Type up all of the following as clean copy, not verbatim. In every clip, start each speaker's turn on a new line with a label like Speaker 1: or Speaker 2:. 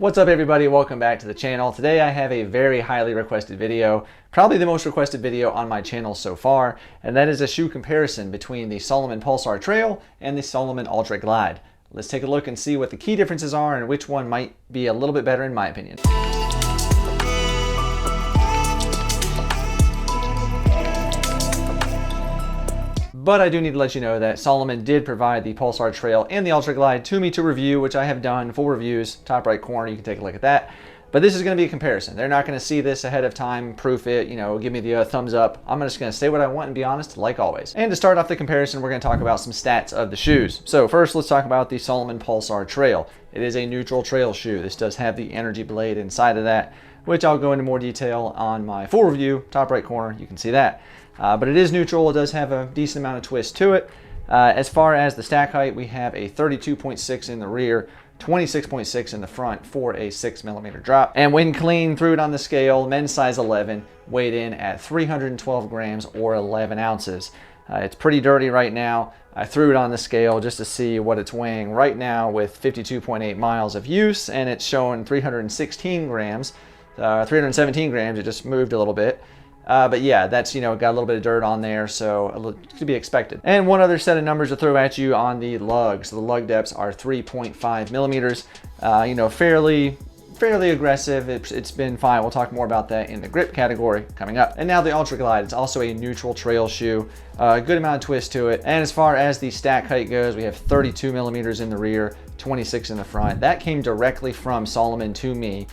Speaker 1: What's up everybody, welcome back to the channel. Today I have a very highly requested video, probably the most requested video on my channel so far, and that is a shoe comparison between the Salomon Pulsar Trail and the Salomon Ultra Glide. Let's take a look and see what the key differences are and which one might be a little bit better in my opinion. But I do need to let you know that Salomon did provide the Pulsar Trail and the Ultra Glide to me to review, which I have done full reviews, top right corner, you can take a look at that. But this is going to be a comparison. They're not going to see this ahead of time, proof it, give me the thumbs up. I'm just going to say what I want and be honest, like always. And to start off the comparison, we're going to talk about some stats of the shoes. So first, let's talk about the Salomon Pulsar Trail. It is a neutral trail shoe. This does have the energy blade inside of that, which I'll go into more detail on my full review, top right corner, you can see that. But it is neutral, it does have a decent amount of twist to it. As far as the stack height, we have a 32.6 in the rear, 26.6 in the front for a 6mm drop. And when clean, threw it on the scale, men's size 11, weighed in at 312 grams or 11 ounces. It's pretty dirty right now. I threw it on the scale just to see what it's weighing right now with 52.8 miles of use, and it's showing 316 grams, 317 grams, it just moved a little bit. But yeah, that's, got a little bit of dirt on there, so to be expected. And one other set of numbers to throw at you on the lug. So the lug depths are 3.5 millimeters, fairly aggressive. It's been fine. We'll talk more about that in the grip category coming up. And now the Ultra Glide. It's also a neutral trail shoe. A good amount of twist to it. And as far as the stack height goes, we have 32 millimeters in the rear, 26 in the front. That came directly from Salomon to me.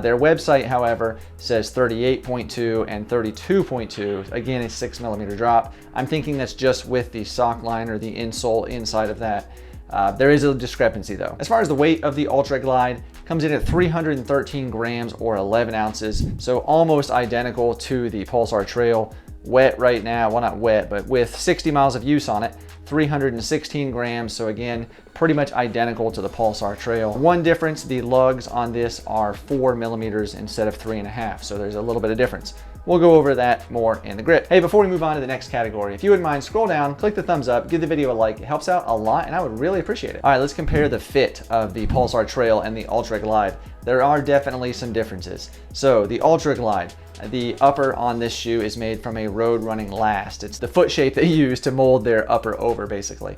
Speaker 1: Their website, however, says 38.2 and 32.2. Again, a 6mm drop. I'm thinking that's just with the sock line or the insole inside of that. There is a discrepancy though. As far as the weight of the Ultra Glide, comes in at 313 grams or 11 ounces. So almost identical to the Pulsar Trail. Wet right now, well not wet, but with 60 miles of use on it, 316 grams. So again, pretty much identical to the Pulsar Trail. One difference, the lugs on this are 4 millimeters instead of 3.5. So there's a little bit of difference. We'll go over that more in the grip. Hey, before we move on to the next category, if you wouldn't mind, scroll down, click the thumbs up, give the video a like. It helps out a lot and I would really appreciate it. All right, let's compare the fit of the Pulsar Trail and the Ultra Glide. There are definitely some differences. So the Ultra Glide, the upper on this shoe is made from a road running last. It's the foot shape they use to mold their upper over basically.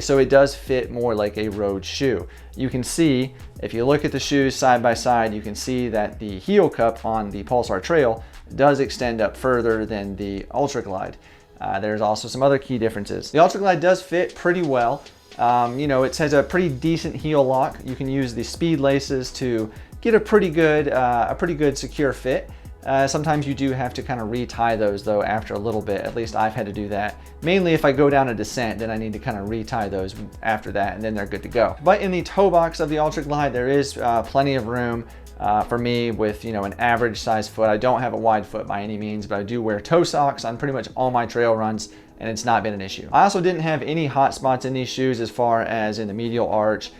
Speaker 1: So it does fit more like a road shoe. You can see, if you look at the shoes side by side, you can see that the heel cup on the Pulsar Trail does extend up further than the Ultra Glide. There's also some other key differences. The Ultra Glide does fit pretty well. It has a pretty decent heel lock. You can use the speed laces to get a pretty good secure fit. Sometimes you do have to kind of retie those though after a little bit. At least I've had to do that. Mainly if I go down a descent, then I need to kind of retie those after that and then they're good to go. But in the toe box of the Ultra Glide, there is plenty of room for me with, an average size foot. I don't have a wide foot by any means, but I do wear toe socks on pretty much all my trail runs and it's not been an issue. I also didn't have any hot spots in these shoes as far as in the medial arch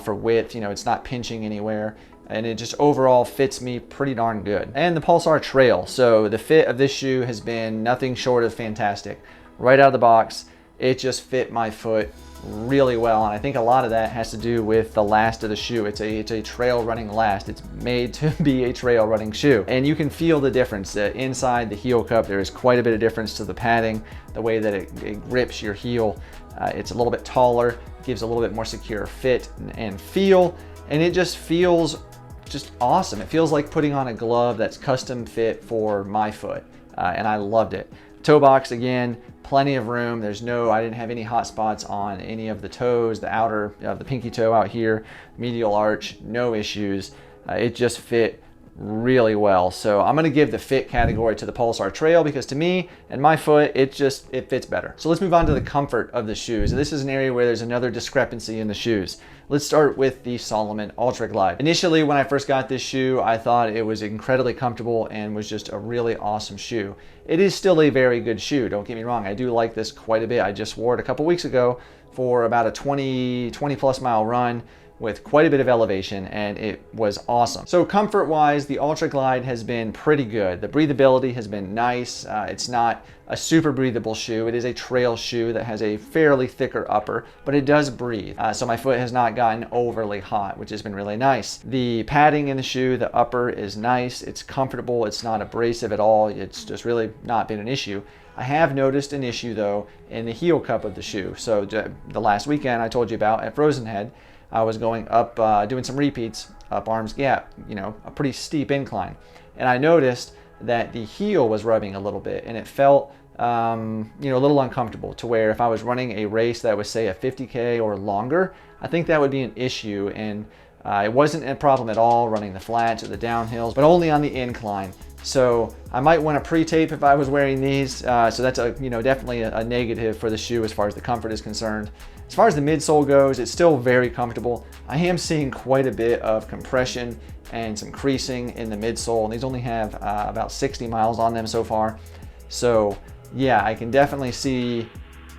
Speaker 1: for width. It's not pinching anywhere. And it just overall fits me pretty darn good. And the Pulsar Trail. So the fit of this shoe has been nothing short of fantastic. Right out of the box, it just fit my foot really well. And I think a lot of that has to do with the last of the shoe. It's a trail running last. It's made to be a trail running shoe. And you can feel the difference. Inside the heel cup, there is quite a bit of difference to the padding, the way that it grips your heel. It's a little bit taller, gives a little bit more secure fit and feel. And it just feels just awesome. It feels like putting on a glove that's custom fit for my foot, and I loved it. Toe box, again, plenty of room. I didn't have any hot spots on any of the toes, the outer, the pinky toe out here, medial arch, no issues. It just fit really well. So I'm gonna give the fit category to the Pulsar Trail because to me and my foot, it fits better. So let's move on to the comfort of the shoes. And this is an area where there's another discrepancy in the shoes. Let's start with the Salomon Ultra Glide. Initially, when I first got this shoe, I thought it was incredibly comfortable and was just a really awesome shoe. It is still a very good shoe, don't get me wrong. I do like this quite a bit. I just wore it a couple weeks ago for about a 20 plus mile run. with quite a bit of elevation, and it was awesome. So comfort wise, the Ultra Glide has been pretty good. The breathability has been nice. It's not a super breathable shoe. It is a trail shoe that has a fairly thicker upper, but it does breathe. So my foot has not gotten overly hot, which has been really nice. The padding in the shoe, the upper is nice. It's comfortable. It's not abrasive at all. It's just really not been an issue. I have noticed an issue though in the heel cup of the shoe. So the last weekend I told you about at Frozen Head, I was going up, doing some repeats up Arms Gap, you know, a pretty steep incline. And I noticed that the heel was rubbing a little bit, and it felt, you know, a little uncomfortable, to where if I was running a race that was, say, a 50K or longer, I think that would be an issue. And it wasn't a problem at all running the flats or the downhills, but only on the incline. So I might want to pre-tape if I was wearing these. So that's definitely a negative for the shoe as far as the comfort is concerned. As far as the midsole goes, it's still very comfortable. I am seeing quite a bit of compression and some creasing in the midsole, and these only have about 60 miles on them so far. So yeah, I can definitely see,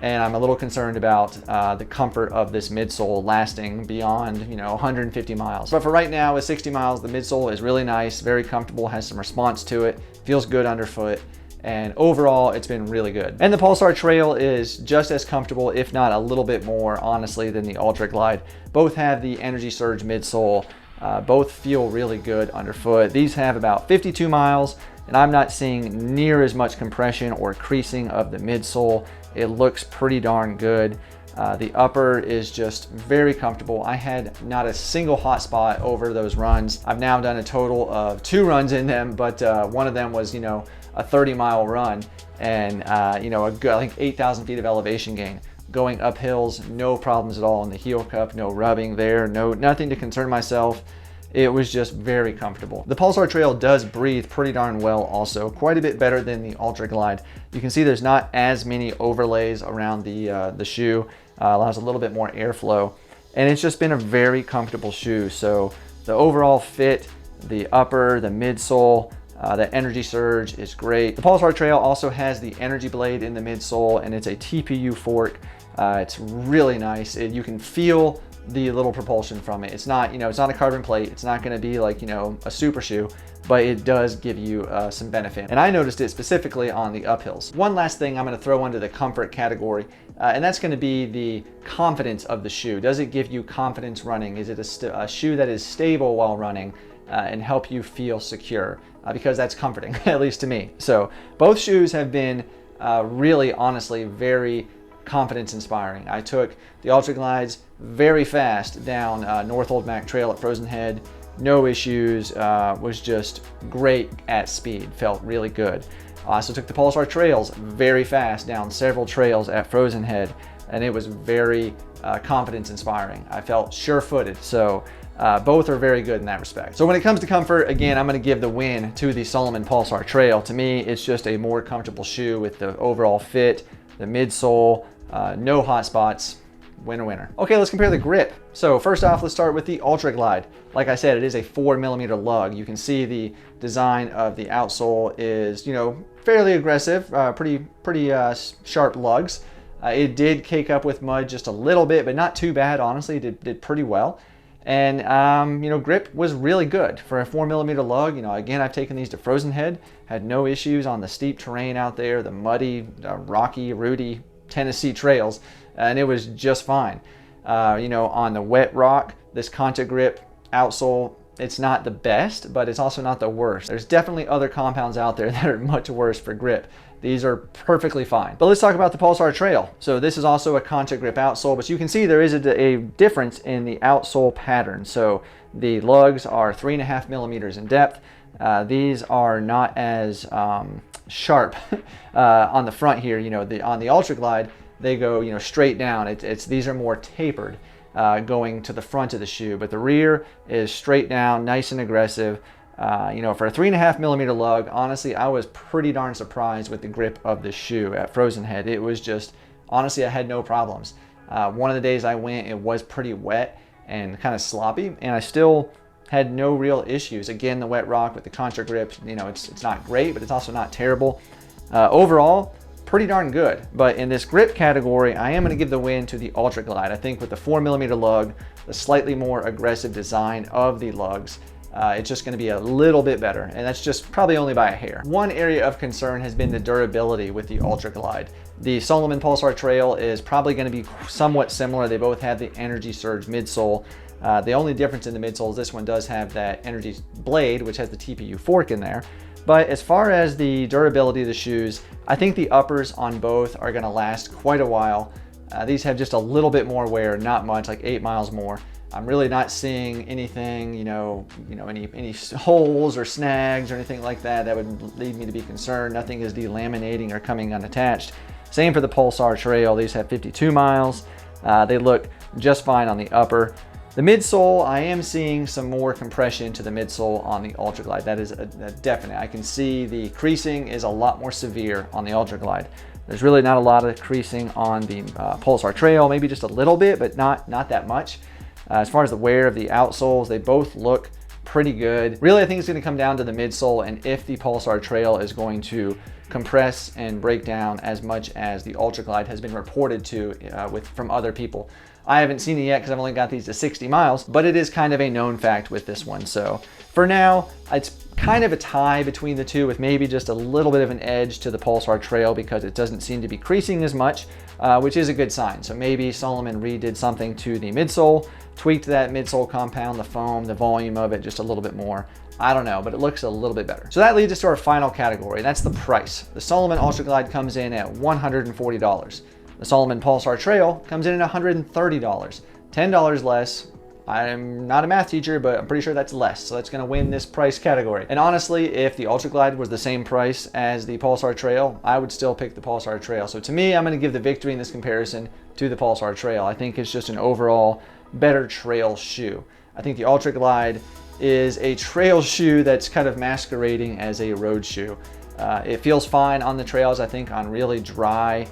Speaker 1: and I'm a little concerned about the comfort of this midsole lasting beyond, 150 miles. But for right now, with 60 miles, the midsole is really nice, very comfortable, has some response to it, feels good underfoot, and overall, it's been really good. And the Pulsar Trail is just as comfortable, if not a little bit more, honestly, than the Ultra Glide. Both have the Energy Surge midsole. Both feel really good underfoot. These have about 52 miles, and I'm not seeing near as much compression or creasing of the midsole. It looks pretty darn good. The upper is just very comfortable. I had not a single hot spot over those runs. I've now done a total of 2 runs in them, but one of them was, a 30-mile run, and a good, I think, 8,000 feet of elevation gain. Going up hills, no problems at all in the heel cup, no rubbing there, nothing to concern myself. It was just very comfortable. The Pulsar Trail does breathe pretty darn well also, quite a bit better than the Ultra Glide. You can see there's not as many overlays around the shoe, allows a little bit more airflow, and it's just been a very comfortable shoe. So the overall fit, the upper, the midsole, the Energy Surge is great. The Pulsar Trail also has the Energy Blade in the midsole, and it's a TPU fork. It's really nice. You can feel the little propulsion from it. It's not, it's not a carbon plate. It's not going to be like, a super shoe, but it does give you some benefit. And I noticed it specifically on the uphills. One last thing I'm going to throw under the comfort category, and that's going to be the confidence of the shoe. Does it give you confidence running? Is it a shoe that is stable while running and help you feel secure? Because that's comforting, at least to me. So both shoes have been really, honestly, very confidence inspiring. I took the Ultra Glides very fast down North Old Mac Trail at Frozen Head. No issues, was just great at speed, felt really good. I also took the Pulsar Trails very fast down several trails at Frozen Head, and it was very confidence inspiring. I felt sure-footed, so both are very good in that respect. So when it comes to comfort, again, I'm going to give the win to the Salomon Pulsar Trail. To me, it's just a more comfortable shoe with the overall fit, the midsole, no hot spots. Winner, winner. Okay, let's compare the grip. So first off, let's start with the Ultra Glide. Like I said, it is a 4mm lug. You can see the design of the outsole is, fairly aggressive, pretty sharp lugs. It did cake up with mud just a little bit, but not too bad, honestly. It did pretty well. And, grip was really good for a 4mm lug. Again, I've taken these to Frozen Head, had no issues on the steep terrain out there, the muddy, rocky, rooty Tennessee trails, and it was just fine. On the wet rock, this Conta Grip outsole, it's not the best, but it's also not the worst. There's definitely other compounds out there that are much worse for grip. These are perfectly fine. But let's talk about the Pulsar Trail. So this is also a Conta Grip outsole, but you can see there is a difference in the outsole pattern. So the lugs are 3.5mm in depth. These are not as sharp on the front here. On the Ultra Glide, they go straight down. These are more tapered going to the front of the shoe, but the rear is straight down, nice and aggressive. For a 3.5mm lug, honestly, I was pretty darn surprised with the grip of the shoe at Frozen Head. It was just, honestly, I had no problems. One of the days I went, it was pretty wet and kind of sloppy, and I still had no real issues. Again, the wet rock with the Contra Grip, it's not great, but it's also not terrible. Overall, pretty darn good. But in this grip category, I am going to give the win to the Ultra Glide. I think with the 4mm lug, the slightly more aggressive design of the lugs, it's just going to be a little bit better, and that's just probably only by a hair. One area of concern has been the durability with the Ultra Glide. The Salomon Pulsar Trail is probably going to be somewhat similar. They both have the Energy Surge midsole. The only difference in the midsole is this one does have that Energy blade, which has the TPU fork in there. But as far as the durability of the shoes, I think the uppers on both are going to last quite a while. These have just a little bit more wear, not much, like 8 miles more. I'm really not seeing anything, any holes or snags or anything like that that would lead me to be concerned. Nothing is delaminating or coming unattached. Same for the Pulsar Trail. These have 52 miles. They look just fine on the upper. The midsole, I am seeing some more compression to the midsole on the Ultra Glide. That is a definite. I can see the creasing is a lot more severe on the Ultra Glide. There's really not a lot of creasing on the Pulsar Trail, maybe just a little bit, but not that much. As far as the wear of the outsoles, they both look pretty good. Really, I think it's going to come down to the midsole and if the Pulsar Trail is going to compress and break down as much as the Ultra Glide has been reported to from other people. I haven't seen it yet because I've only got these to 60 miles, but it is kind of a known fact with this one. So for now, it's kind of a tie between the two with maybe just a little bit of an edge to the Pulsar Trail because it doesn't seem to be creasing as much, which is a good sign. So maybe Salomon redid something to the midsole, tweaked that midsole compound, the foam, the volume of it just a little bit more. I don't know, but it looks a little bit better. So that leads us to our final category. That's the price. The Salomon Ultra Glide comes in at $140. The Salomon Pulsar Trail comes in at $130. $10 less. I'm not a math teacher, but I'm pretty sure that's less. So that's going to win this price category. And honestly, if the Ultra Glide was the same price as the Pulsar Trail, I would still pick the Pulsar Trail. So to me, I'm going to give the victory in this comparison to the Pulsar Trail. I think it's just an overall better trail shoe. I think the Ultra Glide is a trail shoe that's kind of masquerading as a road shoe. It feels fine on the trails. I think on really dry,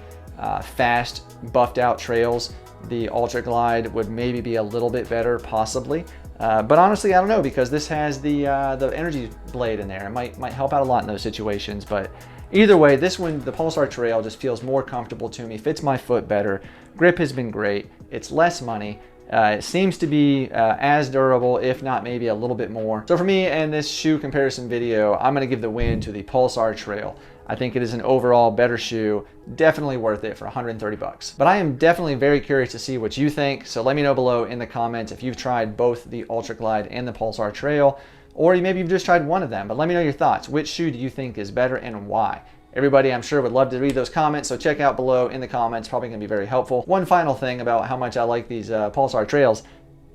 Speaker 1: fast, buffed out trails, the Ultra Glide would maybe be a little bit better, possibly. But honestly, I don't know, because this has the Energy blade in there. It might help out a lot in those situations. But either way, this one, the Pulsar Trail, just feels more comfortable to me, fits my foot better. Grip has been great. It's less money. It seems to be as durable, if not maybe a little bit more. So for me, in this shoe comparison video, I'm going to give the win to the Pulsar Trail. I think it is an overall better shoe, definitely worth it for 130 bucks. But I am definitely very curious to see what you think. So let me know below in the comments if you've tried both the Ultra Glide and the Pulsar Trail, or maybe you've just tried one of them. But let me know your thoughts. Which shoe do you think is better and why? Everybody, I'm sure, would love to read those comments, so check out below in the comments. Probably going to be very helpful. One final thing about how much I like these Pulsar Trails.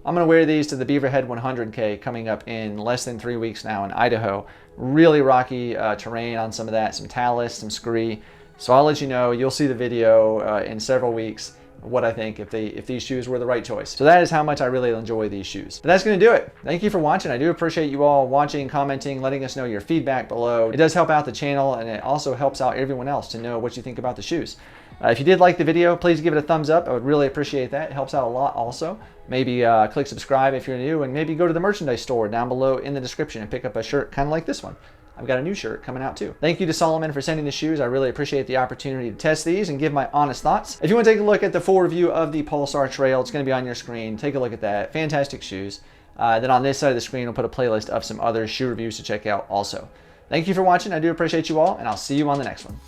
Speaker 1: I'm going to wear these to the Beaverhead 100K coming up in less than 3 weeks now in Idaho. Really rocky terrain on some of that, some talus, some scree. So I'll let you know. You'll see the video in several weeks what I think if these shoes were the right choice. So that is how much I really enjoy these shoes. But that's going to do it. Thank you for watching. I do appreciate you all watching, commenting, letting us know your feedback below. It does help out the channel, and it also helps out everyone else to know what you think about the shoes. If you did like the video, please give it a thumbs up. I would really appreciate that. It helps out a lot also. Maybe click subscribe if you're new, and maybe go to the merchandise store down below in the description and pick up a shirt kind of like this one. I've got a new shirt coming out too. Thank you to Salomon for sending the shoes. I really appreciate the opportunity to test these and give my honest thoughts. If you want to take a look at the full review of the Pulsar Trail, it's going to be on your screen. Take a look at that. Fantastic shoes. Then on this side of the screen, I'll put a playlist of some other shoe reviews to check out also. Thank you for watching. I do appreciate you all, and I'll see you on the next one.